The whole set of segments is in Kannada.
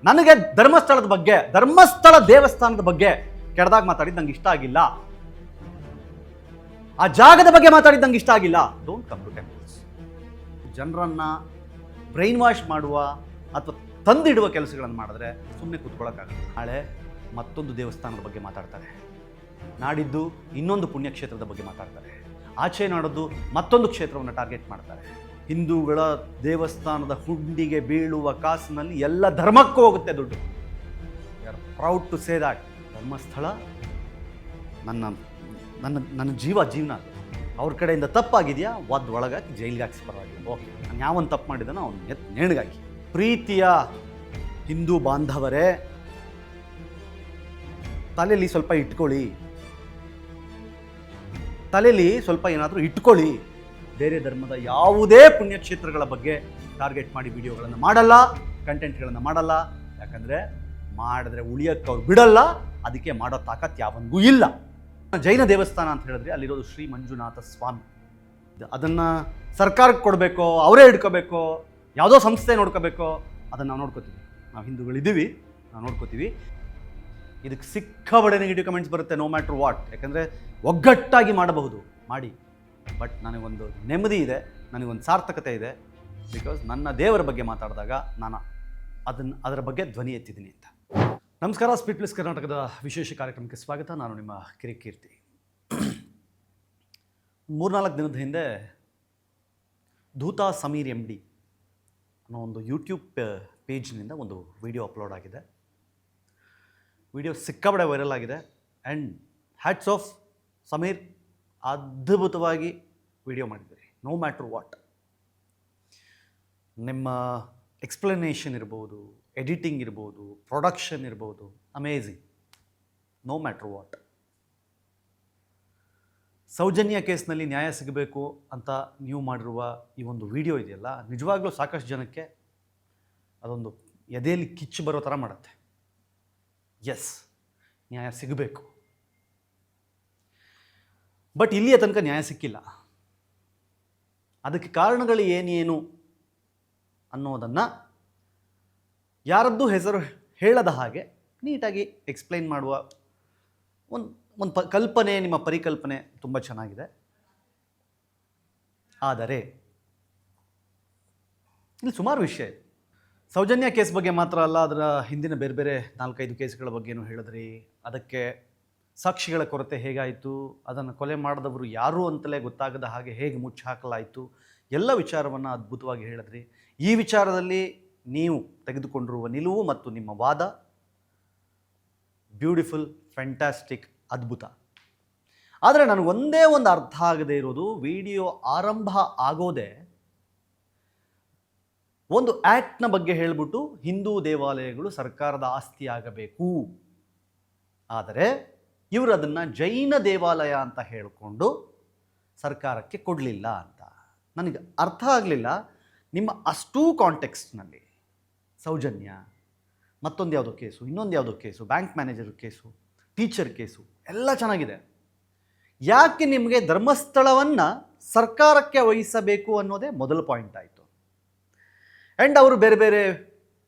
ನನಗೆ ಧರ್ಮಸ್ಥಳ ದೇವಸ್ಥಾನದ ಬಗ್ಗೆ ಕೆಡದಾಗ ಮಾತಾಡಿದ್ದು ನಂಗೆ ಇಷ್ಟ ಆಗಿಲ್ಲ. ಆ ಜಾಗದ ಬಗ್ಗೆ ಮಾತಾಡಿದ್ದು ನಂಗೆ ಇಷ್ಟ ಆಗಿಲ್ಲ. Don't come to temples. ಜನರನ್ನ ಬ್ರೈನ್ ವಾಶ್ ಮಾಡುವ ಅಥವಾ ತಂದಿಡುವ ಕೆಲಸಗಳನ್ನು ಮಾಡಿದ್ರೆ ಸುಮ್ಮನೆ ಕೂತ್ಕೊಳ್ಳೋಕ್ಕಾಗಲ್ಲ. ನಾಳೆ ಮತ್ತೊಂದು ದೇವಸ್ಥಾನದ ಬಗ್ಗೆ ಮಾತಾಡ್ತಾರೆ, ನಾಡಿದ್ದು ಇನ್ನೊಂದು ಪುಣ್ಯಕ್ಷೇತ್ರದ ಬಗ್ಗೆ ಮಾತಾಡ್ತಾರೆ, ಆಚೆ ನಾಡದ್ದು ಮತ್ತೊಂದು ಕ್ಷೇತ್ರವನ್ನು ಟಾರ್ಗೆಟ್ ಮಾಡ್ತಾರೆ. ಹಿಂದೂಗಳ ದೇವಸ್ಥಾನದ ಹುಂಡಿಗೆ ಬೀಳುವ ಕಾಸಿನಲ್ಲಿ ಎಲ್ಲ ಧರ್ಮಕ್ಕೂ ಹೋಗುತ್ತೆ ದುಡ್ಡು. We are proud to say that. Dharmasthala ನನ್ನ ಜೀವನ ಅವ್ರ ಕಡೆಯಿಂದ ತಪ್ಪಾಗಿದೆಯಾ, ಒಳಗಾಗಿ ಜೈಲಿಗೆ ಹಾಕಿಸಿ ಪರವಾಗಿಲ್ಲ. ಓಕೆ, ನಾನು ಯಾವೊಂದು ತಪ್ಪು ಮಾಡಿದಾನೋ ಅವ್ನು ನೇಣಿಗಾಗಿ. ಪ್ರೀತಿಯ ಹಿಂದೂ ಬಾಂಧವರೇ, ತಲೆಯಲ್ಲಿ ಸ್ವಲ್ಪ ಏನಾದರೂ ಇಟ್ಕೊಳ್ಳಿ. ಬೇರೆ ಧರ್ಮದ ಯಾವುದೇ ಪುಣ್ಯಕ್ಷೇತ್ರಗಳ ಬಗ್ಗೆ ಟಾರ್ಗೆಟ್ ಮಾಡಿ ವಿಡಿಯೋಗಳನ್ನು ಮಾಡಲ್ಲ, ಕಂಟೆಂಟ್ಗಳನ್ನು ಮಾಡಲ್ಲ. ಯಾಕಂದರೆ ಮಾಡಿದ್ರೆ ಉಳಿಯಕ್ಕೆ ಅವ್ರು ಬಿಡಲ್ಲ. ಅದಕ್ಕೆ ಮಾಡೋ ತಾಕತ್ ಯಾವನಿಗೂ ಇಲ್ಲ. ಜೈನ ದೇವಸ್ಥಾನ ಅಂತ ಹೇಳಿದ್ರೆ ಅಲ್ಲಿರೋದು ಶ್ರೀ ಮಂಜುನಾಥ ಸ್ವಾಮಿ. ಅದನ್ನು ಸರ್ಕಾರಕ್ಕೆ ಕೊಡಬೇಕೋ, ಅವರೇ ಹಿಡ್ಕೋಬೇಕೋ, ಯಾವುದೋ ಸಂಸ್ಥೆ ನೋಡ್ಕೋಬೇಕೋ, ಅದನ್ನು ನಾವು ನೋಡ್ಕೋತೀವಿ. ನಾವು ಹಿಂದೂಗಳಿದ್ದೀವಿ, ನಾವು ನೋಡ್ಕೋತೀವಿ. ಇದಕ್ಕೆ ಸಿಕ್ಕಾಬಡೆ ನೆಗೆಟಿವ್ ಕಮೆಂಟ್ಸ್ ಬರುತ್ತೆ, ನೋ ಮ್ಯಾಟ್ರ್ ವಾಟ್. ಯಾಕಂದರೆ ಒಗ್ಗಟ್ಟಾಗಿ ಮಾಡಬಹುದು, ಮಾಡಿ. ಬಟ್ ನನಗೊಂದು ನೆಮ್ಮದಿ ಇದೆ, ನನಗೊಂದು ಸಾರ್ಥಕತೆ ಇದೆ. ಬಿಕಾಸ್ ನನ್ನ ದೇವರ ಬಗ್ಗೆ ಮಾತಾಡಿದಾಗ ನಾನು ಅದರ ಬಗ್ಗೆ ಧ್ವನಿ ಎತ್ತಿದ್ದೀನಿ ಅಂತ. ನಮಸ್ಕಾರ, ಸ್ಪೀಡ್ ಪ್ಲಸ್ ಕರ್ನಾಟಕದ ವಿಶೇಷ ಕಾರ್ಯಕ್ರಮಕ್ಕೆ ಸ್ವಾಗತ. ನಾನು ನಿಮ್ಮ ಕಿರಿಕೀರ್ತಿ. 3-4 ದಿನದ ಹಿಂದೆ ಧೂತಾ ಸಮೀರ್ MD ಅನ್ನೋ ಒಂದು ಯೂಟ್ಯೂಬ್ ಪೇಜ್ನಿಂದ ಒಂದು ವಿಡಿಯೋ ಅಪ್ಲೋಡ್ ಆಗಿದೆ. ವಿಡಿಯೋ ಸಿಕ್ಕಾಬಡೆ ವೈರಲ್ ಆಗಿದೆ. ಆ್ಯಂಡ್ ಹ್ಯಾಟ್ಸ್ ಆಫ್ ಸಮೀರ್, ಅದ್ಭುತವಾಗಿ ವಿಡಿಯೋ ಮಾಡಿದ್ದೀರಿ. No matter what. ನಿಮ್ಮ ಎಕ್ಸ್ಪ್ಲನೇಷನ್ ಇರ್ಬೋದು, ಎಡಿಟಿಂಗ್ ಇರ್ಬೋದು, ಪ್ರೊಡಕ್ಷನ್ ಇರ್ಬೋದು, amazing. No matter what. Sowjanya ಕೇಸ್ನಲ್ಲಿ ನ್ಯಾಯ ಸಿಗಬೇಕು ಅಂತ ನೀವು ಮಾಡಿರುವ ಈ ಒಂದು ವಿಡಿಯೋ ಇದೆಯಲ್ಲ, ನಿಜವಾಗ್ಲೂ ಸಾಕಷ್ಟು ಜನಕ್ಕೆ ಅದೊಂದು ಎದೆಯಲ್ಲಿ ಕಿಚ್ಚು ಬರೋ ಥರ ಮಾಡುತ್ತೆ. ಎಸ್, ನ್ಯಾಯ ಸಿಗಬೇಕು. ಬಟ್ ಇಲ್ಲಿಯ ತನಕ ನ್ಯಾಯ ಸಿಕ್ಕಿಲ್ಲ. ಅದಕ್ಕೆ ಕಾರಣಗಳು ಏನೇನು ಅನ್ನೋದನ್ನು ಯಾರದ್ದೂ ಹೆಸರು ಹೇಳದ ಹಾಗೆ ನೀಟಾಗಿ ಎಕ್ಸ್ಪ್ಲೈನ್ ಮಾಡುವ ಒಂದು ಕಲ್ಪನೆ, ನಿಮ್ಮ ಪರಿಕಲ್ಪನೆ ತುಂಬ ಚೆನ್ನಾಗಿದೆ. ಆದರೆ ಇಲ್ಲಿ ಸುಮಾರು ವಿಷಯ ಇದೆ. ಸೌಜನ್ಯ ಕೇಸ್ ಬಗ್ಗೆ ಮಾತ್ರ ಅಲ್ಲ, ಅದರ ಹಿಂದಿನ ಬೇರೆ ಬೇರೆ 4-5 ಕೇಸ್ಗಳ ಬಗ್ಗೆನೂ ಹೇಳಿದ್ರಿ. ಅದಕ್ಕೆ ಸಾಕ್ಷಿಗಳ ಕೊರತೆ ಹೇಗಾಯಿತು, ಅದನ್ನು ಕೊಲೆ ಮಾಡಿದವರು ಯಾರು ಅಂತಲೇ ಗೊತ್ತಾಗದ ಹಾಗೆ ಹೇಗೆ ಮುಚ್ಚಿ ಹಾಕಲಾಯಿತು, ಎಲ್ಲ ವಿಚಾರವನ್ನು ಅದ್ಭುತವಾಗಿ ಹೇಳಿದ್ರಿ. ಈ ವಿಚಾರದಲ್ಲಿ ನೀವು ತೆಗೆದುಕೊಂಡಿರುವ ನಿಲುವು ಮತ್ತು ನಿಮ್ಮ ವಾದ ಬ್ಯೂಟಿಫುಲ್, ಫ್ಯಾಂಟಾಸ್ಟಿಕ್, ಅದ್ಭುತ. ಆದರೆ ನನಗೊಂದೇ ಒಂದು ಅರ್ಥ ಆಗದೇ ಇರೋದು, ವಿಡಿಯೋ ಆರಂಭ ಆಗೋದೇ ಒಂದು ಆ್ಯಕ್ಟ್ನ ಬಗ್ಗೆ ಹೇಳಿಬಿಟ್ಟು ಹಿಂದೂ ದೇವಾಲಯಗಳು ಸರ್ಕಾರದ ಆಸ್ತಿ ಆಗಬೇಕು, ಆದರೆ ಇವರು ಅದನ್ನು ಜೈನ ದೇವಾಲಯ ಅಂತ ಹೇಳಿಕೊಂಡು ಸರ್ಕಾರಕ್ಕೆ ಕೊಡಲಿಲ್ಲ ಅಂತ. ನನಗೆ ಅರ್ಥ ಆಗಲಿಲ್ಲ. ನಿಮ್ಮ ಅಷ್ಟೂ ಕಾಂಟೆಕ್ಸ್ಟ್ನಲ್ಲಿ ಸೌಜನ್ಯ, ಮತ್ತೊಂದು ಯಾವುದೋ ಕೇಸು, ಇನ್ನೊಂದು ಯಾವುದೋ case, bank manager case, teacher case ಎಲ್ಲ ಚೆನ್ನಾಗಿದೆ. ಯಾಕೆ ನಿಮಗೆ ಧರ್ಮಸ್ಥಳವನ್ನು ಸರ್ಕಾರಕ್ಕೆ ವಹಿಸಬೇಕು ಅನ್ನೋದೇ ಮೊದಲ ಪಾಯಿಂಟ್ ಆಯಿತು. ಆ್ಯಂಡ್ ಅವರು ಬೇರೆ ಬೇರೆ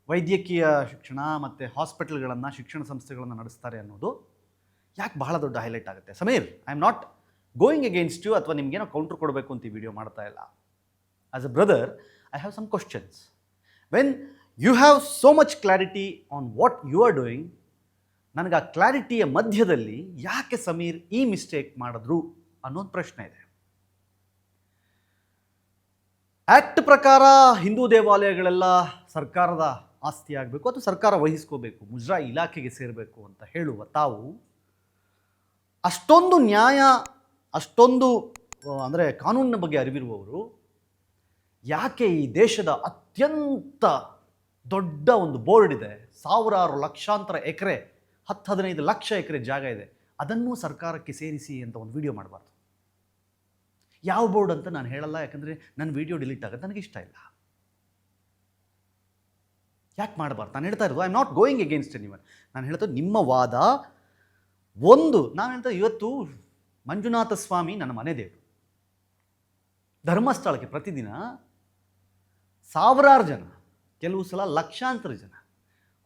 ವೈದ್ಯಕೀಯ ಶಿಕ್ಷಣ ಮತ್ತು ಹಾಸ್ಪಿಟಲ್ಗಳನ್ನು, ಶಿಕ್ಷಣ ಸಂಸ್ಥೆಗಳನ್ನು ನಡೆಸ್ತಾರೆ ಅನ್ನೋದು ಯಾಕೆ ಬಹಳ ದೊಡ್ಡ ಹೈಲೈಟ್ ಆಗುತ್ತೆ. Sameer, I am not going against you ಅಥವಾ ನಿಮಗೇನೋ ಕೌಂಟ್ರ್ ಕೊಡಬೇಕು ಅಂತ ಈ ವಿಡಿಯೋ ಮಾಡ್ತಾ ಇಲ್ಲ. As a brother, I have some questions. When you have so much clarity on what you are doing, ನನಗೆ ಆ ಕ್ಲಾರಿಟಿಯ ಮಧ್ಯದಲ್ಲಿ ಯಾಕೆ ಸಮೀರ್ ಈ ಮಿಸ್ಟೇಕ್ ಮಾಡಿದ್ರು ಅನ್ನೋದು ಪ್ರಶ್ನೆ ಇದೆ. ಆ್ಯಕ್ಟ್ ಪ್ರಕಾರ ಹಿಂದೂ ದೇವಾಲಯಗಳೆಲ್ಲ ಸರ್ಕಾರದ ಆಸ್ತಿ ಆಗಬೇಕು ಅಥವಾ ಸರ್ಕಾರ ವಹಿಸ್ಕೋಬೇಕು, ಮುಜರಾಯಿ ಇಲಾಖೆಗೆ ಸೇರಬೇಕು ಅಂತ ಹೇಳುವ ತಾವು, ಅಷ್ಟೊಂದು ನ್ಯಾಯ, ಅಷ್ಟೊಂದು ಅಂದರೆ ಕಾನೂನಿನ ಬಗ್ಗೆ ಅರಿವಿರುವವರು, ಯಾಕೆ ಈ ದೇಶದ ಅತ್ಯಂತ ದೊಡ್ಡ ಒಂದು ಬೋರ್ಡ್ ಇದೆ, ಸಾವಿರಾರು ಲಕ್ಷಾಂತರ ಎಕರೆ, 10-15 ಲಕ್ಷ ಎಕರೆ ಜಾಗ ಇದೆ, ಅದನ್ನೂ ಸರ್ಕಾರಕ್ಕೆ ಸೇರಿಸಿ ಅಂತ ಒಂದು ವಿಡಿಯೋ ಮಾಡಬಾರ್ದು? ಯಾವ ಬೋರ್ಡ್ ಅಂತ ನಾನು ಹೇಳಲ್ಲ, ಯಾಕಂದರೆ ನನ್ನ ವಿಡಿಯೋ ಡಿಲೀಟ್ ಆಗುತ್ತೆ, ನನಗೆ ಇಷ್ಟ ಇಲ್ಲ. ಯಾಕೆ ಮಾಡಬಾರ್ದು? ನಾನು ಹೇಳ್ತಾ ಇರೋದು, I am not going against anyone. ನಾನು ಹೇಳ್ತಾ ನಿಮ್ಮ ವಾದ ಒಂದು, ನಾನು ಹೇಳ್ತಾ ಇವತ್ತು ಮಂಜುನಾಥ ಸ್ವಾಮಿ ನನ್ನ ಮನೆ ದೇವರು. ಧರ್ಮಸ್ಥಳಕ್ಕೆ ಪ್ರತಿದಿನ ಸಾವಿರಾರು ಜನ, ಕೆಲವು ಸಲ ಲಕ್ಷಾಂತರ ಜನ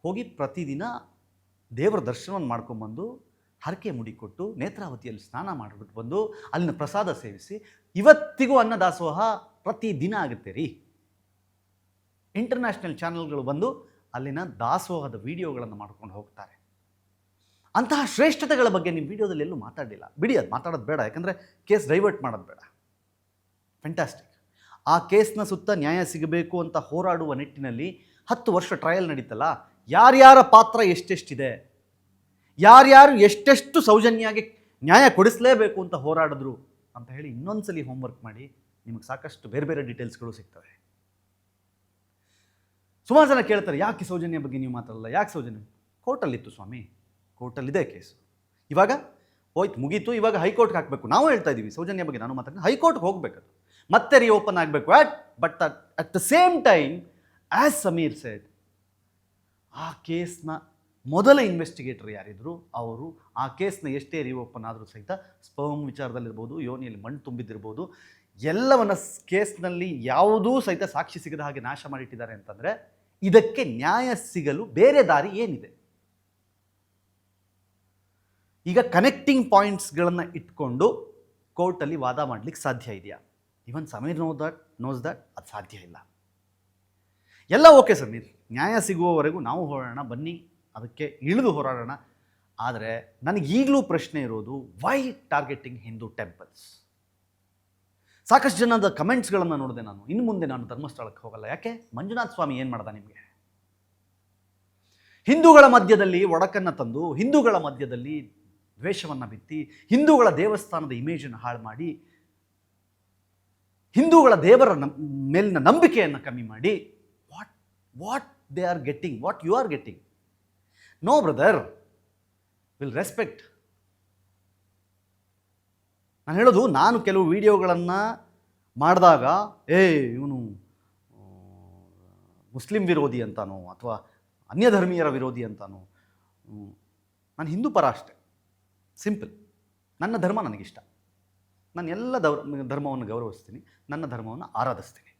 ಹೋಗಿ ಪ್ರತಿದಿನ ದೇವರ ದರ್ಶನವನ್ನು ಮಾಡ್ಕೊಂಬಂದು ಹರಕೆ ಮುಡಿಕೊಟ್ಟು ನೇತ್ರಾವತಿಯಲ್ಲಿ ಸ್ನಾನ ಮಾಡಿಬಿಟ್ಟು ಬಂದು ಅಲ್ಲಿನ ಪ್ರಸಾದ ಸೇವಿಸಿ ಇವತ್ತಿಗೂ ಅನ್ನದಾಸೋಹ ಪ್ರತಿದಿನ ಆಗುತ್ತೆ ರೀ. ಇಂಟರ್ನ್ಯಾಷನಲ್ ಚಾನೆಲ್ಗಳು ಬಂದು ಅಲ್ಲಿನ ದಾಸೋಹದ ವಿಡಿಯೋಗಳನ್ನು ಮಾಡ್ಕೊಂಡು ಹೋಗ್ತಾರೆ. ಅಂತಹ ಶ್ರೇಷ್ಠತೆಗಳ ಬಗ್ಗೆ ನಿಮ್ಮ ವಿಡಿಯೋದಲ್ಲಿ ಎಲ್ಲೂ ಮಾತಾಡಲಿಲ್ಲ. ಬಿಡಿ, ಅದು ಮಾತಾಡೋದು ಬೇಡ, ಯಾಕಂದರೆ ಕೇಸ್ ಡೈವರ್ಟ್ ಮಾಡೋದು ಬೇಡ. ಫ್ಯಾಂಟಾಸ್ಟಿಕ್. ಆ ಕೇಸ್ನ ಸುತ್ತ ನ್ಯಾಯ ಸಿಗಬೇಕು ಅಂತ ಹೋರಾಡುವ ನಿಟ್ಟಿನಲ್ಲಿ 10 ವರ್ಷ ಟ್ರಯಲ್ ನಡೀತಲ್ಲ, ಯಾರ್ಯಾರ ಪಾತ್ರ ಎಷ್ಟೆಷ್ಟಿದೆ, ಯಾರ್ಯಾರು ಎಷ್ಟೆಷ್ಟು ಸೌಜನ್ಯಾಗೆ ನ್ಯಾಯ ಕೊಡಿಸಲೇಬೇಕು ಅಂತ ಹೋರಾಡಿದ್ರು ಅಂತ ಹೇಳಿ ಇನ್ನೊಂದ್ಸಲಿ ಹೋಮ್ವರ್ಕ್ ಮಾಡಿ, ನಿಮಗೆ ಸಾಕಷ್ಟು ಬೇರೆ ಬೇರೆ ಡೀಟೇಲ್ಸ್ಗಳು ಸಿಗ್ತವೆ. ಸುಮಾರು ಜನ ಕೇಳ್ತಾರೆ, ಯಾಕೆ ಸೌಜನ್ಯ ಬಗ್ಗೆ ನೀವು ಮಾತಾಡಲ್ಲ, ಯಾಕೆ ಸೌಜನ್ಯ? ಕೋರ್ಟಲ್ಲಿತ್ತು ಸ್ವಾಮಿ, ಕೋರ್ಟಲ್ಲಿದೆ ಕೇಸು. ಇವಾಗ ಹೋಯ್ತು, ಮುಗೀತು. ಇವಾಗ ಹೈಕೋರ್ಟ್ಗೆ ಹಾಕಬೇಕು. ನಾವು ಹೇಳ್ತಾ ಇದ್ದೀವಿ ಸೌಜನ್ಯ ಬಗ್ಗೆ ನಾನು ಮಾತಾಡ್ತೀನಿ, ಹೈಕೋರ್ಟ್ಗೆ ಹೋಗ್ಬೇಕು, ಮತ್ತೆ ರಿಓಪನ್ ಆಗಬೇಕು. But at the same time, as Sameer shed, ಆ ಕೇಸ್ನ ಮೊದಲ ಇನ್ವೆಸ್ಟಿಗೇಟರ್ ಯಾರಿದ್ರು ಅವರು ಆ ಕೇಸ್ನ ಎಷ್ಟೇ ರಿಓಪನ್ ಆದರೂ ಸಹಿತ ಸ್ಪರ್ಮ್ ವಿಚಾರದಲ್ಲಿರ್ಬೋದು, ಯೋನಿಯಲ್ಲಿ ಮಣ್ಣು ತುಂಬಿದ್ದಿರ್ಬೋದು, ಎಲ್ಲವನ್ನ ಕೇಸ್ನಲ್ಲಿ ಯಾವುದೂ ಸಹಿತ ಸಾಕ್ಷಿ ಸಿಗದ ಹಾಗೆ ನಾಶ ಮಾಡಿಟ್ಟಿದ್ದಾರೆ ಅಂತಂದರೆ ಇದಕ್ಕೆ ನ್ಯಾಯ ಸಿಗಲು ಬೇರೆ ದಾರಿ ಏನಿದೆ? ಈಗ ಕನೆಕ್ಟಿಂಗ್ ಪಾಯಿಂಟ್ಸ್ಗಳನ್ನು ಇಟ್ಕೊಂಡು ಕೋರ್ಟಲ್ಲಿ ವಾದ ಮಾಡಲಿಕ್ಕೆ ಸಾಧ್ಯ ಇದೆಯಾ? ಇವನ್ ಸಮೀರ್ ನೋಸ್ ದಟ್ ಅದು ಸಾಧ್ಯ ಇಲ್ಲ. ಎಲ್ಲ ಓಕೆ ಸಮೀರ್, ನ್ಯಾಯ ಸಿಗುವವರೆಗೂ ನಾವು ಹೋರಾಡೋಣ, ಬನ್ನಿ ಅದಕ್ಕೆ ಇಳಿದು ಹೋರಾಡೋಣ. ಆದರೆ ನನಗೀಗಲೂ ಪ್ರಶ್ನೆ ಇರೋದು, ವೈ ಟಾರ್ಗೆಟಿಂಗ್ ಹಿಂದೂ ಟೆಂಪಲ್ಸ್? ಸಾಕಷ್ಟು ಜನದ ಕಮೆಂಟ್ಸ್ಗಳನ್ನು ನೋಡಿದೆ ನಾನು. ಇನ್ನು ಮುಂದೆ ನಾನು ಧರ್ಮಸ್ಥಳಕ್ಕೆ ಹೋಗಲ್ಲ. ಯಾಕೆ? ಮಂಜುನಾಥ ಸ್ವಾಮಿ ಏನು ಮಾಡ್ದ ನಿಮಗೆ? ಹಿಂದೂಗಳ ಮಧ್ಯದಲ್ಲಿ ಒಡಕನ್ನು ತಂದು, ಹಿಂದೂಗಳ ಮಧ್ಯದಲ್ಲಿ ದ್ವೇಷವನ್ನು ಬಿತ್ತಿ, ಹಿಂದೂಗಳ ದೇವಸ್ಥಾನದ ಇಮೇಜನ್ನು ಹಾಳು ಮಾಡಿ, ಹಿಂದೂಗಳ ದೇವರ ಮೇಲಿನ ನಂಬಿಕೆಯನ್ನು ಕಮ್ಮಿ ಮಾಡಿ, what they are getting, what you are getting? No brother, will respect. ನಾನು ಹೇಳೋದು, ನಾನು ಕೆಲವು ವಿಡಿಯೋಗಳನ್ನು ಮಾಡಿದಾಗ ಇವನು ಮುಸ್ಲಿಂ ವಿರೋಧಿ ಅಂತಾನೋ ಅಥವಾ ಅನ್ಯಧರ್ಮೀಯರ ವಿರೋಧಿ ಅಂತಾನೋ, ನಾನು ಹಿಂದೂ ಪರ ಅಷ್ಟೆ. ಸಿಂಪಲ್. ನನ್ನ ಧರ್ಮ ನನಗಿಷ್ಟ, ನಾನು ಎಲ್ಲ ಧರ್ಮವನ್ನು ಗೌರವಿಸ್ತೀನಿ, ನನ್ನ ಧರ್ಮವನ್ನು ಆರಾಧಿಸ್ತೀನಿ.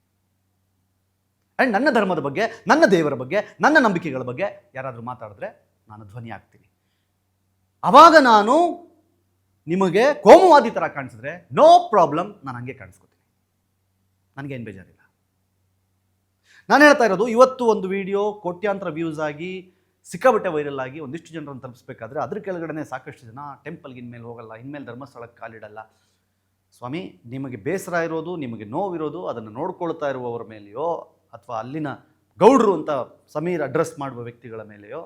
ಆ್ಯಂಡ್ ನನ್ನ ಧರ್ಮದ ಬಗ್ಗೆ, ನನ್ನ ದೇವರ ಬಗ್ಗೆ, ನನ್ನ ನಂಬಿಕೆಗಳ ಬಗ್ಗೆ ಯಾರಾದರೂ ಮಾತಾಡಿದ್ರೆ ನಾನು ಧ್ವನಿ ಆಗ್ತೀನಿ. ಆವಾಗ ನಾನು ನಿಮಗೆ ಕೋಮುವಾದಿ ಥರ ಕಾಣಿಸಿದ್ರೆ ನೋ ಪ್ರಾಬ್ಲಮ್, ನಾನು ಹಂಗೆ ಕಾಣಿಸ್ಕೊತೀನಿ, ನನಗೇನು ಬೇಜಾರಿಲ್ಲ. ನಾನು ಹೇಳ್ತಾ ಇರೋದು, ಇವತ್ತು ಒಂದು ವಿಡಿಯೋ ಕೋಟ್ಯಾಂತರ ವ್ಯೂಸ್ ಆಗಿ ಸಿಕ್ಕಾಬಟ್ಟೆ ವೈರಲ್ ಆಗಿ ಒಂದಿಷ್ಟು ಜನರನ್ನು ತಲುಪಿಸ್ಬೇಕಾದ್ರೆ ಅದ್ರ ಕೆಳಗಡೆ ಸಾಕಷ್ಟು ಜನ ಟೆಂಪಲ್ಗೆ ಇನ್ಮೇಲೆ ಹೋಗಲ್ಲ, ಇನ್ಮೇಲೆ ಧರ್ಮಸ್ಥಳಕ್ಕೆ ಕಾಲಿಡಲ್ಲ. ಸ್ವಾಮಿ, ನಿಮಗೆ ಬೇಸರ ಇರೋದು, ನಿಮಗೆ ನೋವಿರೋದು ಅದನ್ನು ನೋಡ್ಕೊಳ್ತಾ ಇರುವವರ ಮೇಲೆಯೋ ಅಥವಾ ಅಲ್ಲಿನ ಗೌಡ್ರು ಅಂತ ಸಮೀರ್ ಅಡ್ರೆಸ್ ಮಾಡುವ ವ್ಯಕ್ತಿಗಳ ಮೇಲೆಯೋ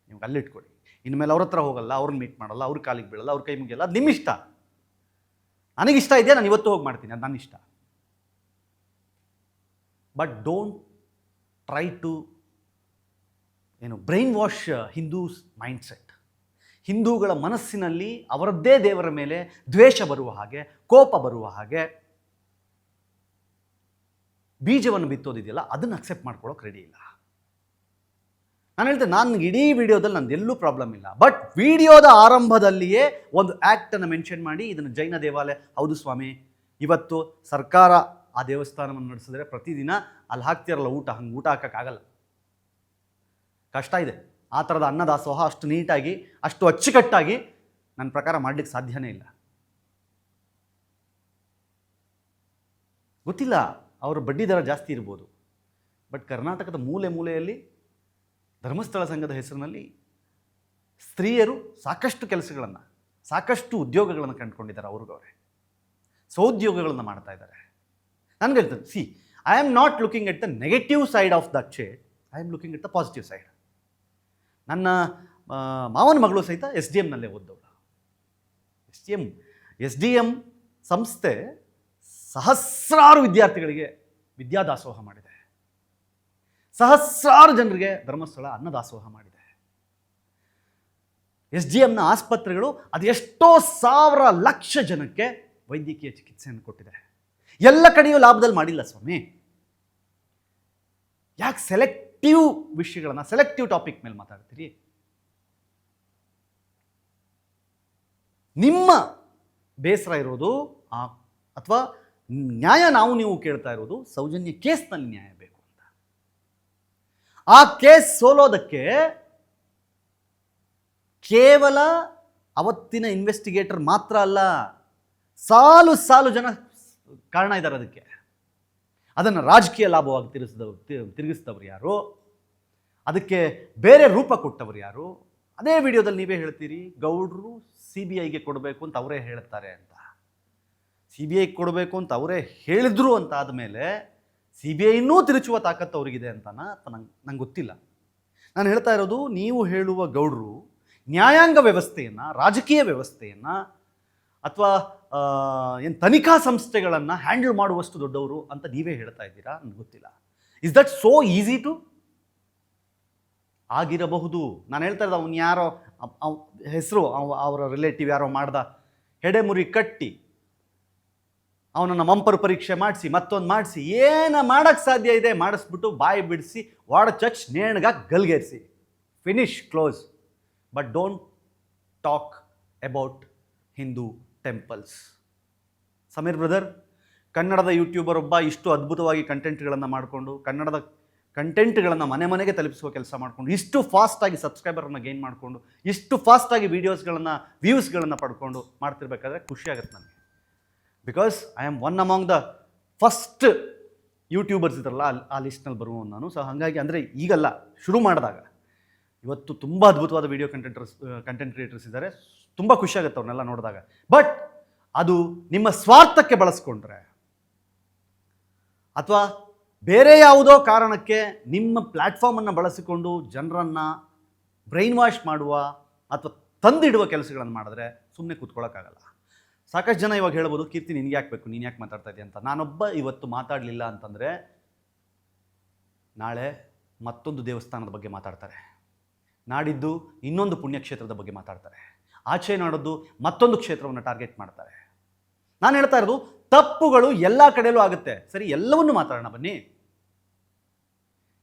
ನಿಮ್ಗೆ ಅಲ್ಲಿಟ್ಕೊಳ್ಳಿ. ಇನ್ಮೇಲೆ ಅವ್ರ ಹತ್ರ ಹೋಗಲ್ಲ, ಅವ್ರನ್ನ ಮೀಟ್ ಮಾಡಲ್ಲ, ಅವ್ರ ಕಾಲಿಗೆ ಬೀಳಲ್ಲ, ಅವ್ರ ಕೈ ಮುಗಿಯಲ್ಲ. ಅದು ನಿಮ್ಮ ಇಷ್ಟ. ನನಗಿಷ್ಟ ಇದೆಯಾ, ನಾನು ಇವತ್ತು ಹೋಗಿ ಮಾಡ್ತೀನಿ, ಅದು ನನ್ನ ಇಷ್ಟ. But don't try to brainwash Hindus mindset. ಹಿಂದೂಗಳ ಮನಸ್ಸಿನಲ್ಲಿ ಅವರದ್ದೇ ದೇವರ ಮೇಲೆ ದ್ವೇಷ ಬರುವ ಹಾಗೆ, ಕೋಪ ಬರುವ ಹಾಗೆ ಬೀಜವನ್ನು ಬಿತ್ತೋದಿದೆಯಲ್ಲ, ಅದನ್ನು ಅಕ್ಸೆಪ್ಟ್ ಮಾಡ್ಕೊಳ್ಳೋಕೆ ರೆಡಿ ಇಲ್ಲ. ನಾನು ಹೇಳ್ತೇನೆ, ನಾನು ಇಡೀ ವಿಡಿಯೋದಲ್ಲಿ ನಂದು ಎಲ್ಲೂ ಪ್ರಾಬ್ಲಮ್ ಇಲ್ಲ. ಬಟ್ ವಿಡಿಯೋದ ಆರಂಭದಲ್ಲಿಯೇ ಒಂದು ಆ್ಯಕ್ಟನ್ನು ಮೆನ್ಷನ್ ಮಾಡಿ, ಇದನ್ನು ಜೈನ ದೇವಾಲಯ, ಹೌದು ಸ್ವಾಮಿ, ಇವತ್ತು ಸರ್ಕಾರ ಆ ದೇವಸ್ಥಾನವನ್ನು ನಡೆಸಿದ್ರೆ ಪ್ರತಿದಿನ ಅಲ್ಲಿ ಹಾಕ್ತಿರಲ್ಲ ಊಟ, ಹಂಗೆ ಊಟ ಹಾಕೋಕ್ಕಾಗಲ್ಲ, ಕಷ್ಟ ಇದೆ. ಆ ಥರದ ಅನ್ನದಾಸೋಹ ಅಷ್ಟು ನೀಟಾಗಿ, ಅಷ್ಟು ಅಚ್ಚುಕಟ್ಟಾಗಿ ನನ್ನ ಪ್ರಕಾರ ಮಾಡಲಿಕ್ಕೆ ಸಾಧ್ಯನೇ ಇಲ್ಲ. ಗೊತ್ತಿಲ್ಲ, ಅವರ ಬಡ್ಡಿ ದರ ಜಾಸ್ತಿ ಇರ್ಬೋದು, ಬಟ್ ಕರ್ನಾಟಕದ ಮೂಲೆ ಮೂಲೆಯಲ್ಲಿ ಧರ್ಮಸ್ಥಳ ಸಂಘದ ಹೆಸರಿನಲ್ಲಿ ಸ್ತ್ರೀಯರು ಸಾಕಷ್ಟು ಕೆಲಸಗಳನ್ನು, ಸಾಕಷ್ಟು ಉದ್ಯೋಗಗಳನ್ನು ಕಂಡುಕೊಂಡಿದ್ದಾರೆ. ಅವ್ರಿಗವರೇ ಸೋದ್ಯೋಗಗಳನ್ನು ಮಾಡ್ತಾ ಇದ್ದಾರೆ. ನನಗೆ ಹೇಳ್ತಾರೆ, C, I am not looking at the negative side of that shade, I am looking at the positive side. ನನ್ನ ಮಾವನ ಮಗಳು ಸಹಿತ SDMನಲ್ಲೇ ಓದ್ದವಳು. SDM ಸಂಸ್ಥೆ ಸಹಸ್ರಾರು ವಿದ್ಯಾರ್ಥಿಗಳಿಗೆ ವಿದ್ಯಾದಾಸೋಹ ಮಾಡಿದೆ, ಸಹಸ್ರಾರು ಜನರಿಗೆ ಧರ್ಮಸ್ಥಳ ಅನ್ನದಾಸೋಹ ಮಾಡಿದೆ. SDMನ ಆಸ್ಪತ್ರೆಗಳು ಅದೆಷ್ಟೋ ಸಾವಿರ ಲಕ್ಷ ಜನಕ್ಕೆ ವೈದ್ಯಕೀಯ ಚಿಕಿತ್ಸೆಯನ್ನು ಕೊಟ್ಟಿದೆ. ಎಲ್ಲ ಕಡೆಯೂ ಲಾಭದಲ್ಲಿ ಮಾಡಿಲ್ಲ ಸ್ವಾಮಿ. ಯಾಕೆ ಸೆಲೆಕ್ಟಿವ್ ವಿಷಯಗಳನ್ನು, ಸೆಲೆಕ್ಟಿವ್ ಟಾಪಿಕ್ ಮೇಲೆ ಮಾತಾಡ್ತೀರಿ? ನಿಮ್ಮ ಬೇಸರ ಇರೋದು ಅಥವಾ ನ್ಯಾಯ ನೀವು ಕೇಳ್ತಾ ಇರೋದು ಸೌಜನ್ಯ ಕೇಸ್ನಲ್ಲಿ ನ್ಯಾಯ ಬೇಕು ಅಂತ. ಆ ಕೇಸ್ ಸೋಲೋದಕ್ಕೆ ಕೇವಲ ಅವತ್ತಿನ ಇನ್ವೆಸ್ಟಿಗೇಟರ್ ಮಾತ್ರ ಅಲ್ಲ, ಸಾಲು ಸಾಲು ಜನ ಕಾರಣ ಇದ್ದಾರೆ ಅದಕ್ಕೆ. ಅದನ್ನು ರಾಜಕೀಯ ಲಾಭವಾಗಿ ತಿರುಗಿಸಿದವರು ಯಾರು, ಅದಕ್ಕೆ ಬೇರೆ ರೂಪ ಕೊಟ್ಟವರು ಯಾರು? ಅದೇ ವಿಡಿಯೋದಲ್ಲಿ ನೀವೇ ಹೇಳ್ತೀರಿ ಗೌಡ್ರು CBIಗೆ ಕೊಡಬೇಕು ಅಂತ ಅವರೇ ಹೇಳ್ತಾರೆ ಅಂತ. CBI ಕೊಡಬೇಕು ಅಂತ ಅವರೇ ಹೇಳಿದ್ರು ಅಂತ ಆದಮೇಲೆ CBIನೂ ತಿರುಚುವ ತಾಕತ್ತು ಅವರಿಗಿದೆ ಅಂತನ ನಂಗೆ ಗೊತ್ತಿಲ್ಲ. ನಾನು ಹೇಳ್ತಾ ಇರೋದು, ನೀವು ಹೇಳುವ ಗೌಡ್ರು ನ್ಯಾಯಾಂಗ ವ್ಯವಸ್ಥೆಯನ್ನು, ರಾಜಕೀಯ ವ್ಯವಸ್ಥೆಯನ್ನು ಅಥವಾ ಏನು ತನಿಖಾ ಸಂಸ್ಥೆಗಳನ್ನು ಹ್ಯಾಂಡಲ್ ಮಾಡುವಷ್ಟು ದೊಡ್ಡವರು ಅಂತ ನೀವೇ ಹೇಳ್ತಾ ಇದ್ದೀರಾ, ನನಗೆ ಗೊತ್ತಿಲ್ಲ. Is that so easy to? ಆಗಿರಬಹುದು. ನಾನು ಹೇಳ್ತಾ ಇದ್ದ ಅವನು ಯಾರೋ ಹೆಸರು ಅವರ ರಿಲೇಟಿವ್ ಯಾರೋ ಮಾಡ್ದ ಹೆಡೆಮುರಿ ಕಟ್ಟಿ ಅವನನ್ನು ಮಂಪರು ಪರೀಕ್ಷೆ ಮಾಡಿಸಿ ಮತ್ತೊಂದು ಮಾಡಿಸಿ ಏನು ಮಾಡೋಕ್ಕೆ ಸಾಧ್ಯ ಇದೆ ಮಾಡಿಸ್ಬಿಟ್ಟು ಬಾಯಿ ಬಿಡಿಸಿ ವಾಡ ಚಚ್ ನೇಣ್ಗಾಗಿ ಗಲ್ಗೇರಿಸಿ finish close. But don't talk about Hindu temples. Sameer brother, ಕನ್ನಡದ ಯೂಟ್ಯೂಬರ್ ಒಬ್ಬ ಇಷ್ಟು ಅದ್ಭುತವಾಗಿ ಕಂಟೆಂಟ್ಗಳನ್ನು ಮಾಡಿಕೊಂಡು, ಕನ್ನಡದ ಕಂಟೆಂಟ್ಗಳನ್ನು ಮನೆ ಮನೆಗೆ ತಲುಪಿಸುವ ಕೆಲಸ ಮಾಡಿಕೊಂಡು, ಇಷ್ಟು ಫಾಸ್ಟಾಗಿ ಸಬ್ಸ್ಕ್ರೈಬರನ್ನು ಗೇನ್ ಮಾಡಿಕೊಂಡು, ಇಷ್ಟು ಫಾಸ್ಟಾಗಿ ವೀಡಿಯೋಸ್ಗಳನ್ನು ವ್ಯೂಸ್ಗಳನ್ನು ಪಡ್ಕೊಂಡು ಮಾಡ್ತಿರ್ಬೇಕಾದ್ರೆ ಖುಷಿ ಆಗುತ್ತೆ ನನಗೆ. Because I am one among the first YouTubers ಇದ್ರಲ್ಲ ಆ ಲಿಸ್ಟ್ನಲ್ಲಿ ಬರುವವನು ನಾನು. ಸೊ ಹಾಗಾಗಿ ಅಂದರೆ ಈಗಲ್ಲ, ಶುರು ಮಾಡಿದಾಗ. ಇವತ್ತು ತುಂಬ ಅದ್ಭುತವಾದ ವೀಡಿಯೋ ಕಂಟೆಂಟ್ ಕ್ರಿಯೇಟರ್ಸ್ ಇದ್ದಾರೆ, ತುಂಬ ಖುಷಿಯಾಗುತ್ತೆ ಅವ್ರನ್ನೆಲ್ಲ ನೋಡಿದಾಗ. ಬಟ್ ಅದು ನಿಮ್ಮ ಸ್ವಾರ್ಥಕ್ಕೆ ಬಳಸ್ಕೊಂಡ್ರೆ ಅಥವಾ ಬೇರೆ ಯಾವುದೋ ಕಾರಣಕ್ಕೆ ನಿಮ್ಮ ಪ್ಲ್ಯಾಟ್ಫಾರ್ಮನ್ನು ಬಳಸಿಕೊಂಡು ಜನರನ್ನು ಬ್ರೈನ್ ವಾಶ್ ಮಾಡುವ ಅಥವಾ ತಂದಿಡುವ ಕೆಲಸಗಳನ್ನು ಮಾಡಿದ್ರೆ ಸುಮ್ಮನೆ ಕೂತ್ಕೊಳ್ಳೋಕ್ಕಾಗಲ್ಲ. ಸಾಕಷ್ಟು ಜನ ಇವಾಗ ಹೇಳ್ಬೋದು, ಕೀರ್ತಿ ನಿನಗೆ ಯಾಕೆ ಬೇಕು, ನೀನು ಯಾಕೆ ಮಾತಾಡ್ತಾ ಇದೆಯಾ ಅಂತ. ನಾನೊಬ್ಬ ಇವತ್ತು ಮಾತಾಡಲಿಲ್ಲ ಅಂತಂದರೆ ನಾಳೆ ಮತ್ತೊಂದು ದೇವಸ್ಥಾನದ ಬಗ್ಗೆ ಮಾತಾಡ್ತಾರೆ, ನಾಡಿದ್ದು ಇನ್ನೊಂದು ಪುಣ್ಯಕ್ಷೇತ್ರದ ಬಗ್ಗೆ ಮಾತಾಡ್ತಾರೆ, ಆಚೆ ನಾಡದ್ದು ಮತ್ತೊಂದು ಕ್ಷೇತ್ರವನ್ನು ಟಾರ್ಗೆಟ್ ಮಾಡ್ತಾರೆ. ನಾನು ಹೇಳ್ತಾ ಇರೋದು, ತಪ್ಪುಗಳು ಎಲ್ಲ ಕಡೆಯಲ್ಲೂ ಆಗುತ್ತೆ. ಸರಿ, ಎಲ್ಲವನ್ನೂ ಮಾತಾಡೋಣ, ಬನ್ನಿ,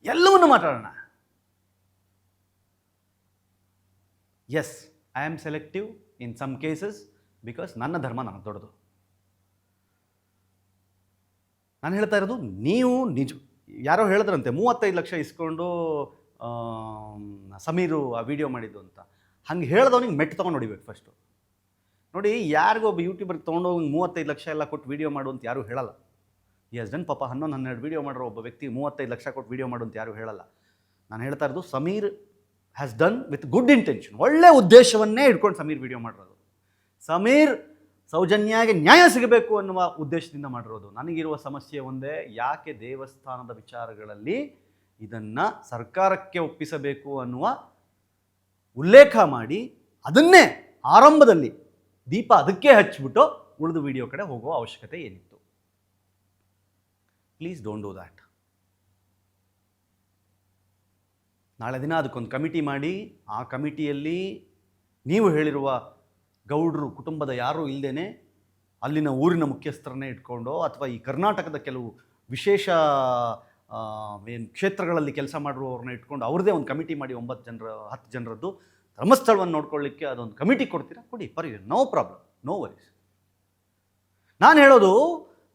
ಎಲ್ಲವನ್ನೂ ಮಾತಾಡೋಣ. Yes, I am selective in some cases because ನನ್ನ ಧರ್ಮ ನನಗೆ ದೊಡ್ಡದು. ನಾನು ಹೇಳ್ತಾ ಇರೋದು, ನೀವು ನಿಜ ಯಾರೋ ಹೇಳಿದ್ರಂತೆ 35 ಲಕ್ಷ ಇಸ್ಕೊಂಡು ಸಮೀರು ಆ ವಿಡಿಯೋ ಮಾಡಿದ್ದು ಅಂತ. ಹಂಗೆ ಹೇಳ್ದವನಿಗೆ ಮೆಟ್ಟು ತೊಗೊಂಡು ನೋಡಿಬೇಕು ಫಸ್ಟು. ನೋಡಿ, ಯಾರಿಗೂ ಒಬ್ಬ ಯೂಟ್ಯೂಬರ್ಗೆ ತೊಗೊಂಡೋಗಿ 35 ಲಕ್ಷ ಎಲ್ಲ ಕೊಟ್ಟು ವೀಡಿಯೋ ಮಾಡು ಅಂತ ಯಾರೂ ಹೇಳಲ್ಲ. ಈ ಹಸ್ಬೆಂಡ್ ಪಾಪ 11-12 ವೀಡಿಯೋ ಮಾಡಿರೋ ಒಬ್ಬ ವ್ಯಕ್ತಿ 35 ಲಕ್ಷ ಕೊಟ್ಟು ವೀಡಿಯೋ ಮಾಡು ಅಂತ ಯಾರೂ ಹೇಳಲ್ಲ. ನಾನು ಹೇಳ್ತಾ ಇರೋದು, Sameer has done with good intention, ಒಳ್ಳೆ ಉದ್ದೇಶವನ್ನೇ ಇಟ್ಕೊಂಡು ಸಮೀರ್ ವೀಡಿಯೋ ಮಾಡಿರೋದು. ಸಮೀರ್ ಸೌಜನ್ಯಾಗೆ ನ್ಯಾಯ ಸಿಗಬೇಕು ಅನ್ನುವ ಉದ್ದೇಶದಿಂದ ಮಾಡಿರೋದು. ನನಗಿರುವ ಸಮಸ್ಯೆ ಒಂದೇ, ಯಾಕೆ ದೇವಸ್ಥಾನದ ವಿಚಾರಗಳಲ್ಲಿ ಇದನ್ನು ಸರ್ಕಾರಕ್ಕೆ ಒಪ್ಪಿಸಬೇಕು ಅನ್ನುವ ಉಲ್ಲೇಖ ಮಾಡಿ ಅದನ್ನೇ ಆರಂಭದಲ್ಲಿ ದೀಪ ಅದಕ್ಕೆ ಹಚ್ಚಿಬಿಟ್ಟು ಉಳಿದು ವಿಡಿಯೋ ಕಡೆ ಹೋಗುವ ಅವಶ್ಯಕತೆ ಏನಿತ್ತು? Please don't do that. ನಾಳೆ ದಿನ ಅದಕ್ಕೊಂದು ಕಮಿಟಿ ಮಾಡಿ, ಆ ಕಮಿಟಿಯಲ್ಲಿ ನೀವು ಹೇಳಿರುವ ಗೌಡ್ರು ಕುಟುಂಬದ ಯಾರೂ ಇಲ್ಲದೇನೆ ಅಲ್ಲಿನ ಊರಿನ ಮುಖ್ಯಸ್ಥರನ್ನೇ ಇಟ್ಕೊಂಡು ಅಥವಾ ಈ ಕರ್ನಾಟಕದ ಕೆಲವು ವಿಶೇಷ ಏನು ಕ್ಷೇತ್ರಗಳಲ್ಲಿ ಕೆಲಸ ಮಾಡಿರುವವ್ರನ್ನ ಇಟ್ಕೊಂಡು ಅವ್ರದ್ದೇ ಒಂದು ಕಮಿಟಿ ಮಾಡಿ 9 ಜನರ 10 ಜನರದ್ದು ಧರ್ಮಸ್ಥಳವನ್ನು ನೋಡ್ಕೊಳ್ಳಿಕ್ಕೆ ಅದೊಂದು ಕಮಿಟಿ ಕೊಡ್ತೀರಾ, ಕೊಡಿ, ನೋ ಪ್ರಾಬ್ಲಮ್, ನೋ ವರೀಸ್. ನಾನು ಹೇಳೋದು,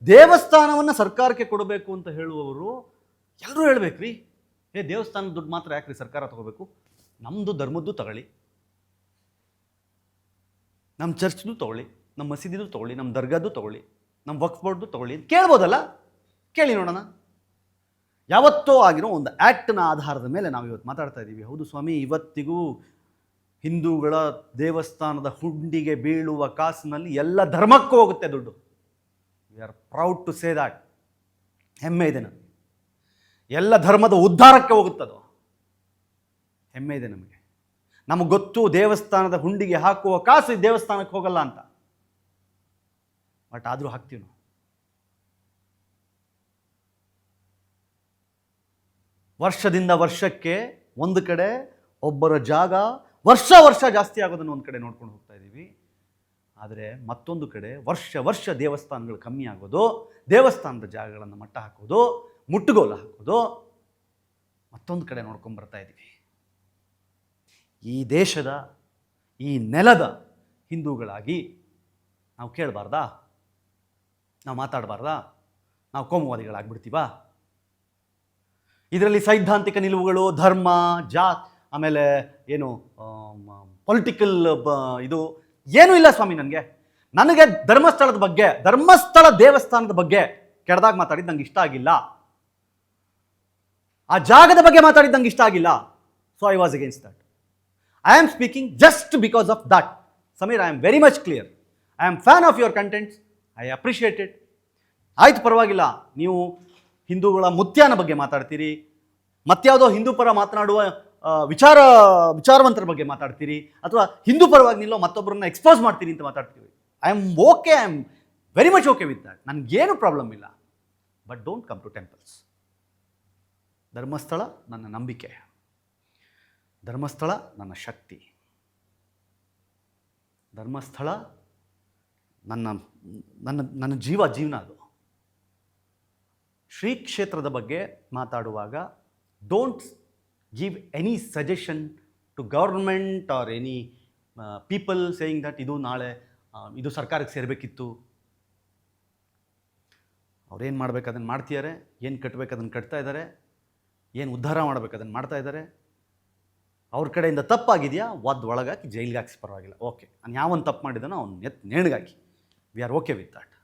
ದೇವಸ್ಥಾನವನ್ನು ಸರ್ಕಾರಕ್ಕೆ ಕೊಡಬೇಕು ಅಂತ ಹೇಳುವವರು ಎಲ್ಲರೂ ಹೇಳ್ಬೇಕ್ರಿ, ದೇವಸ್ಥಾನದ ದುಡ್ಡು ಮಾತ್ರ ಯಾಕ್ರಿ ಸರ್ಕಾರ ತಗೋಬೇಕು, ನಮ್ಮದು ಧರ್ಮದ್ದು ತಗೊಳ್ಳಿ, ನಮ್ಮ ಚರ್ಚ್ದು ತೊಗೊಳ್ಳಿ, ನಮ್ಮ ಮಸೀದಿದು ತೊಗೊಳ್ಳಿ, ನಮ್ಮ ದರ್ಗಾದ್ದು ತೊಗೊಳ್ಳಿ, ನಮ್ಮ ವಕ್ಫ್ ಬೋರ್ಡ್ದು ತೊಗೊಳ್ಳಿ ಅಂತ ಕೇಳ್ಬೋದಲ್ಲ? ಕೇಳಿ ನೋಡೋಣ. ಯಾವತ್ತೋ ಆಗಿರೋ ಒಂದು ಆ್ಯಕ್ಟ್ನ ಆಧಾರದ ಮೇಲೆ ನಾವು ಇವತ್ತು ಮಾತಾಡ್ತಾ ಇದ್ದೀವಿ. ಹೌದು ಸ್ವಾಮಿ, ಇವತ್ತಿಗೂ ಹಿಂದೂಗಳ ದೇವಸ್ಥಾನದ ಹುಂಡಿಗೆ ಬೀಳುವ ಕಾಸಿನಲ್ಲಿ ಎಲ್ಲ ಧರ್ಮಕ್ಕೂ ಹೋಗುತ್ತೆ ದುಡ್ಡು. We are proud to say that. ಹೆಮ್ಮೆ ಇದೆ ನಮಗೆ. ಎಲ್ಲ ಧರ್ಮದ ಉದ್ಧಾರಕ್ಕೆ ಹೋಗುತ್ತದು, ಹೆಮ್ಮೆ ಇದೆ ನಮಗೆ. ನಮಗೆ ಗೊತ್ತು ದೇವಸ್ಥಾನದ ಹುಂಡಿಗೆ ಹಾಕುವ ಕಾಸು ದೇವಸ್ಥಾನಕ್ಕೆ ಹೋಗಲ್ಲ ಅಂತ, ಬಟ್ ಆದರೂ ಹಾಕ್ತೀವಿ ನಾವು. ವರ್ಷದಿಂದ ವರ್ಷಕ್ಕೆ ಒಂದು ಕಡೆ ಒಬ್ಬರ ಜಾಗ ವರ್ಷ ಜಾಸ್ತಿ ಆಗೋದನ್ನು ಒಂದು ಕಡೆ ನೋಡ್ಕೊಂಡು ಹೋಗ್ತಾ ಇದ್ದೀವಿ. ಆದರೆ ಮತ್ತೊಂದು ಕಡೆ ವರ್ಷ ದೇವಸ್ಥಾನಗಳು ಕಮ್ಮಿ ಆಗೋದು, ದೇವಸ್ಥಾನದ ಜಾಗಗಳನ್ನು ಮಟ್ಟ ಹಾಕೋದು, ಮುಟ್ಟುಗೋಲು ಹಾಕೋದು, ಮತ್ತೊಂದು ಕಡೆ ನೋಡ್ಕೊಂಡು ಬರ್ತಾ ಇದ್ದೀವಿ. ಈ ದೇಶದ, ಈ ನೆಲದ ಹಿಂದೂಗಳಾಗಿ ನಾವು ಕೇಳಬಾರ್ದಾ? ನಾವು ಮಾತಾಡಬಾರ್ದಾ? ನಾವು ಕೋಮುವಾದಿಗಳಾಗ್ಬಿಡ್ತೀವಾ? ಇದರಲ್ಲಿ ಸೈದ್ಧಾಂತಿಕ ನಿಲುವುಗಳು, ಧರ್ಮ, ಆಮೇಲೆ ಏನು ಪೊಲಿಟಿಕಲ್ ಇದು ಏನೂ ಇಲ್ಲ ಸ್ವಾಮಿ. ನನಗೆ ಧರ್ಮಸ್ಥಳದ ಬಗ್ಗೆ, ಧರ್ಮಸ್ಥಳ ದೇವಸ್ಥಾನದ ಬಗ್ಗೆ ಕೆಟ್ಟದಾಗಿ ಮಾತಾಡಿದ್ದು ನಂಗೆ ಇಷ್ಟ ಆಗಿಲ್ಲ. ಆ ಜಾಗದ ಬಗ್ಗೆ ಮಾತಾಡಿದ್ದು ನಂಗೆ ಇಷ್ಟ ಆಗಿಲ್ಲ. So I was against that. I am speaking just because of that. Sameer, I am very much clear. I am fan of your contents. I appreciate it. ಆಯ್ತು, ಪರವಾಗಿಲ್ಲ. ನೀವು ಹಿಂದೂಗಳ ಮುತ್ಯಾನ ಬಗ್ಗೆ ಮಾತಾಡ್ತೀರಿ, ಮತ್ಯಾವುದೋ ಹಿಂದೂ ಪರ ಮಾತನಾಡುವ ವಿಚಾರವಂತರ ಬಗ್ಗೆ ಮಾತಾಡ್ತೀರಿ, ಅಥವಾ ಹಿಂದೂ ಪರವಾಗಿ ನಿಲ್ಲೋ ಮತ್ತೊಬ್ಬರನ್ನ ಎಕ್ಸ್ಪೋಸ್ ಮಾಡ್ತೀರಿ ಅಂತ ಮಾತಾಡ್ತೀವಿ. I am okay, I am very much okay with that. ನನಗೇನು ಪ್ರಾಬ್ಲಮ್ ಇಲ್ಲ. But don't come to temples. Dharmasthala ನನ್ನ ನಂಬಿಕೆ, ಧರ್ಮಸ್ಥಳ ನನ್ನ ಶಕ್ತಿ, ಧರ್ಮಸ್ಥಳ ನನ್ನ ನನ್ನ ನನ್ನ ಜೀವನ ಅದು. ಶ್ರೀ ಕ್ಷೇತ್ರದ ಬಗ್ಗೆ ಮಾತಾಡುವಾಗ don't give any suggestion to government or any people saying that ಇದು ನಾಳೆ ಇದು ಸರ್ಕಾರಕ್ಕೆ ಸೇರಬೇಕಿತ್ತು. ಅವ್ರೇನು ಮಾಡ್ಬೇಕು ಅದನ್ನು ಮಾಡ್ತಿದ್ದಾರೆ, ಏನು ಕಟ್ಟಬೇಕು ಅದನ್ನು ಕಟ್ತಾ ಇದ್ದಾರೆ, ಏನು ಉದ್ಧಾರ ಮಾಡ್ಬೇಕು ಅದನ್ನು ಮಾಡ್ತಾ ಇದ್ದಾರೆ. ಅವ್ರ ಕಡೆಯಿಂದ ತಪ್ಪಾಗಿದೆಯಾ, ಒಳಗಾಕಿ ಜೈಲಿಗೆ ಹಾಕಿಸಿ, ಪರವಾಗಿಲ್ಲ, ಓಕೆ. ನಾನು ಯಾವೊಂದು ತಪ್ಪು ಮಾಡಿದಾನೋ ಅವ್ನು ನೇಣಿಗಾಕಿ. We are okay with that.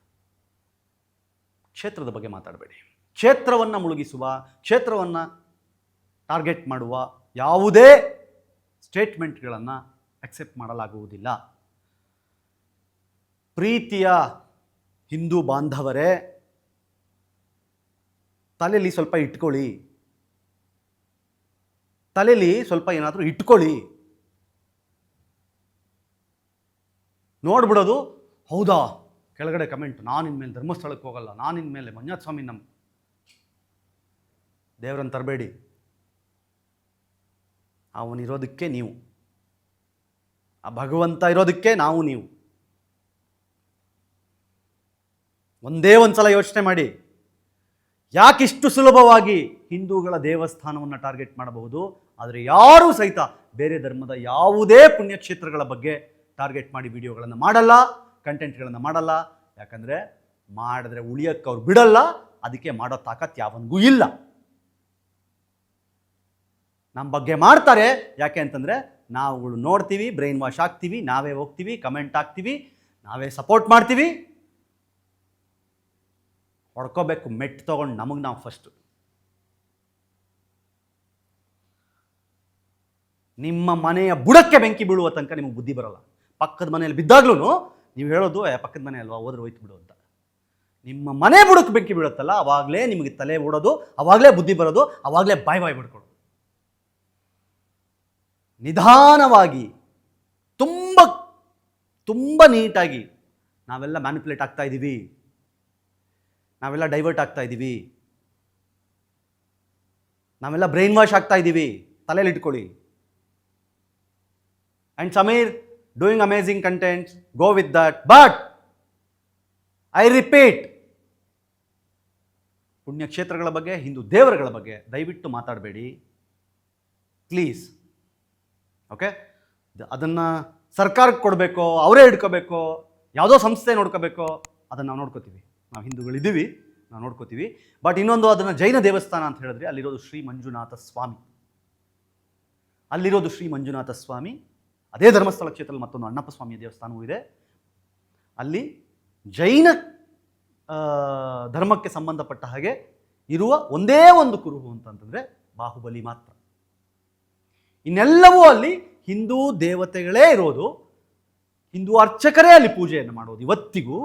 ಕ್ಷೇತ್ರದ ಬಗ್ಗೆ ಮಾತಾಡಬೇಡಿ. ಕ್ಷೇತ್ರವನ್ನು ಮುಳುಗಿಸುವ, ಕ್ಷೇತ್ರವನ್ನು ಟಾರ್ಗೆಟ್ ಮಾಡುವ ಯಾವುದೇ ಸ್ಟೇಟ್ಮೆಂಟ್ಗಳನ್ನು ಅಕ್ಸೆಪ್ಟ್ ಮಾಡಲಾಗುವುದಿಲ್ಲ. ಪ್ರೀತಿಯ ಹಿಂದೂ ಬಾಂಧವರೇ, ತಲೆಯಲ್ಲಿ ಸ್ವಲ್ಪ ಇಟ್ಕೊಳ್ಳಿ. ತಲೆಯಲ್ಲಿ ಸ್ವಲ್ಪ ಏನಾದರೂ ಇಟ್ಕೊಳ್ಳಿ. ನೋಡ್ಬಿಡೋದು, ಹೌದಾ ಕೆಳಗಡೆ ಕಮೆಂಟ್, ನಾನು ಇನ್ಮೇಲೆ ಧರ್ಮಸ್ಥಳಕ್ಕೆ ಹೋಗಲ್ಲ, ನಾನು ಇನ್ಮೇಲೆ ಮಂಜುನಾಥ ಸ್ವಾಮಿ ನಮ್ಮ ದೇವರನ್ನು ತರಬೇಡಿ. ಅವನಿರೋದಕ್ಕೆ ನೀವು, ಆ ಭಗವಂತ ಇರೋದಕ್ಕೆ ನೀವು. ಒಂದೇ ಒಂದು ಸಲ ಯೋಚನೆ ಮಾಡಿ, ಯಾಕಿಷ್ಟು ಸುಲಭವಾಗಿ ಹಿಂದೂಗಳ ದೇವಸ್ಥಾನವನ್ನು ಟಾರ್ಗೆಟ್ ಮಾಡಬಹುದು, ಆದರೆ ಯಾರೂ ಸಹಿತ ಬೇರೆ ಧರ್ಮದ ಯಾವುದೇ ಪುಣ್ಯಕ್ಷೇತ್ರಗಳ ಬಗ್ಗೆ ಟಾರ್ಗೆಟ್ ಮಾಡಿ ವಿಡಿಯೋಗಳನ್ನು ಮಾಡಲ್ಲ, ಕಂಟೆಂಟ್ಗಳನ್ನು ಮಾಡಲ್ಲ. ಯಾಕಂದರೆ ಮಾಡಿದ್ರೆ ಉಳಿಯಕ್ಕೆ ಅವ್ರು ಬಿಡಲ್ಲ. ಅದಕ್ಕೆ ಮಾಡೋ ತಾಕತ್ ಯಾವನಿಗೂ ಇಲ್ಲ. ನಮ್ಮ ಬಗ್ಗೆ ಮಾಡ್ತಾರೆ. ಯಾಕೆ ಅಂತಂದರೆ ನಾವುಗಳು ನೋಡ್ತೀವಿ, ಬ್ರೈನ್ ವಾಶ್ ಆಗ್ತೀವಿ, ನಾವೇ ಹೋಗ್ತೀವಿ, ಕಮೆಂಟ್ ಹಾಕ್ತೀವಿ, ನಾವೇ ಸಪೋರ್ಟ್ ಮಾಡ್ತೀವಿ. ಹೊಡ್ಕೋಬೇಕು ಮೆಟ್ಟು ತೊಗೊಂಡು ನಮಗೆ ನಾವು ಫಸ್ಟು. ನಿಮ್ಮ ಮನೆಯ ಬುಡಕ್ಕೆ ಬೆಂಕಿ ಬೀಳುವ ತನಕ ನಿಮಗೆ ಬುದ್ಧಿ ಬರೋಲ್ಲ. ಪಕ್ಕದ ಮನೆಯಲ್ಲಿ ಬಿದ್ದಾಗ್ಲೂ ನೀವು ಹೇಳೋದು ಪಕ್ಕದ ಮನೆ ಅಲ್ವಾ, ಹೋದ್ರೆ ಹೋಯ್ತು ಬಿಡು ಅಂತ. ನಿಮ್ಮ ಮನೆ ಬುಡಕ್ಕೆ ಬೆಂಕಿ ಬೀಳುತ್ತಲ್ಲ, ಆವಾಗಲೇ ನಿಮಗೆ ತಲೆ ಓಡೋದು, ಆವಾಗಲೇ ಬುದ್ಧಿ ಬರೋದು, ಆವಾಗಲೇ ಬಾಯ್ ಬಿಡ್ಕೊಳ್ಳೋದು. ನಿಧಾನವಾಗಿ, ತುಂಬ ತುಂಬ ನೀಟಾಗಿ ನಾವೆಲ್ಲ ಮ್ಯಾನಿಪುಲೇಟ್ ಆಗ್ತಾ ಇದ್ದೀವಿ, ನಾವೆಲ್ಲ ಡೈವರ್ಟ್ ಆಗ್ತಾ ಇದ್ದೀವಿ, ನಾವೆಲ್ಲ ಬ್ರೈನ್ ವಾಶ್ ಆಗ್ತಾ ಇದ್ದೀವಿ. ತಲೆಯಲ್ಲಿ ಇಟ್ಕೊಳ್ಳಿ. And Sameer doing amazing contents, go with that. But I repeat, ಪುಣ್ಯಕ್ಷೇತ್ರಗಳ ಬಗ್ಗೆ, ಹಿಂದೂ ದೇವರುಗಳ ಬಗ್ಗೆ ದಯವಿಟ್ಟು ಮಾತಾಡಬೇಡಿ ಪ್ಲೀಸ್. ಓಕೆ, ಅದನ್ನು ಸರ್ಕಾರಕ್ಕೆ ಕೊಡಬೇಕೋ, ಅವರೇ ಹಿಡ್ಕೋಬೇಕೋ, ಯಾವುದೋ ಸಂಸ್ಥೆ ನೋಡ್ಕೋಬೇಕೋ, ಅದನ್ನು ನಾವು ನೋಡ್ಕೋತೀವಿ. ನಾವು ಹಿಂದೂಗಳಿದ್ದೀವಿ, ನಾವು ನೋಡ್ಕೋತೀವಿ. ಬಟ್ ಇನ್ನೊಂದು, ಅದನ್ನು ಜೈನ ದೇವಸ್ಥಾನ ಅಂತ ಹೇಳಿದ್ರೆ ಅಲ್ಲಿರೋದು ಶ್ರೀ ಮಂಜುನಾಥ ಸ್ವಾಮಿ. ಅಲ್ಲಿರೋದು ಶ್ರೀ ಮಂಜುನಾಥ ಸ್ವಾಮಿ. ಅದೇ ಧರ್ಮಸ್ಥಳ ಕ್ಷೇತ್ರದಲ್ಲಿ ಮತ್ತೊಂದು ಅಣ್ಣಪ್ಪ ಸ್ವಾಮಿಯ ದೇವಸ್ಥಾನವೂ ಇದೆ. ಅಲ್ಲಿ ಜೈನ ಧರ್ಮಕ್ಕೆ ಸಂಬಂಧಪಟ್ಟ ಹಾಗೆ ಇರುವ ಒಂದೇ ಒಂದು ಕುರುಹು ಅಂತಂತಂದರೆ ಬಾಹುಬಲಿ ಮಾತ್ರ. ಇನ್ನೆಲ್ಲವೂ ಅಲ್ಲಿ ಹಿಂದೂ ದೇವತೆಗಳೇ ಇರೋದು, ಹಿಂದೂ ಅರ್ಚಕರೇ ಅಲ್ಲಿ ಪೂಜೆಯನ್ನು ಮಾಡೋದು. ಇವತ್ತಿಗೂ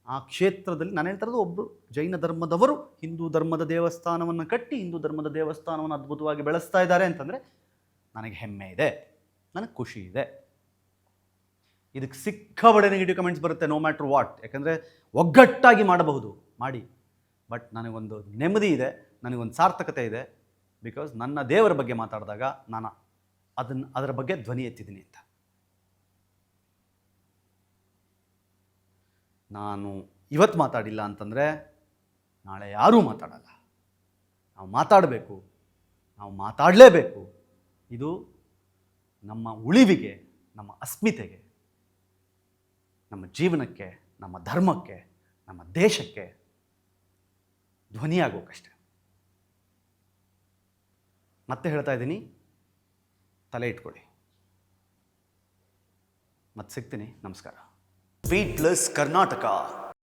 ಆ ಕ್ಷೇತ್ರದಲ್ಲಿ ನಾನು ಹೇಳ್ತಾ ಇರೋದು, ಒಬ್ಬರು ಜೈನ ಧರ್ಮದವರು ಹಿಂದೂ ಧರ್ಮದ ದೇವಸ್ಥಾನವನ್ನು ಕಟ್ಟಿ ಹಿಂದೂ ಧರ್ಮದ ದೇವಸ್ಥಾನವನ್ನು ಅದ್ಭುತವಾಗಿ ಬೆಳೆಸ್ತಾ ಇದ್ದಾರೆ ಅಂತಂದರೆ ನನಗೆ ಹೆಮ್ಮೆ ಇದೆ, ನನಗೆ ಖುಷಿ ಇದೆ. ಇದಕ್ಕೆ ಸಿಕ್ಕಾಬಡೆ ನೆಗೆಟಿವ್ ಕಮೆಂಟ್ಸ್ ಬರುತ್ತೆ, ನೋ ಮ್ಯಾಟ್ರ್ ವಾಟ್. ಯಾಕಂದರೆ ಒಗ್ಗಟ್ಟಾಗಿ ಮಾಡಬಹುದು, ಮಾಡಿ. ಬಟ್ ನನಗೊಂದು ನೆಮ್ಮದಿ ಇದೆ, ನನಗೊಂದು ಸಾರ್ಥಕತೆ ಇದೆ. ಬಿಕಾಸ್ ನನ್ನ ದೇವರ ಬಗ್ಗೆ ಮಾತಾಡಿದಾಗ ನಾನು ಅದರ ಬಗ್ಗೆ ಧ್ವನಿ ಎತ್ತಿದ್ದೀನಿ ಅಂತ. ನಾನು ಇವತ್ತು ಮಾತಾಡಿಲ್ಲ ಅಂತಂದರೆ ನಾಳೆ ಯಾರೂ ಮಾತಾಡಲ್ಲ. ನಾವು ಮಾತಾಡಬೇಕು, ನಾವು ಮಾತಾಡಲೇಬೇಕು. ಇದು ನಮ್ಮ ಉಳಿವಿಗೆ, ನಮ್ಮ ಅಸ್ಮಿತೆಗೆ, ನಮ್ಮ ಜೀವನಕ್ಕೆ, ನಮ್ಮ ಧರ್ಮಕ್ಕೆ, ನಮ್ಮ ದೇಶಕ್ಕೆ ಧ್ವನಿಯಾಗೋಕಷ್ಟೆ. ಮತ್ತೆ ಹೇಳ್ತಾ ಇದ್ದೀನಿ, ತಲೆ ಇಟ್ಕೊಳ್ಳಿ. ಮತ್ತೆ ಸಿಗ್ತೀನಿ. ನಮಸ್ಕಾರ. Beat plus Karnataka.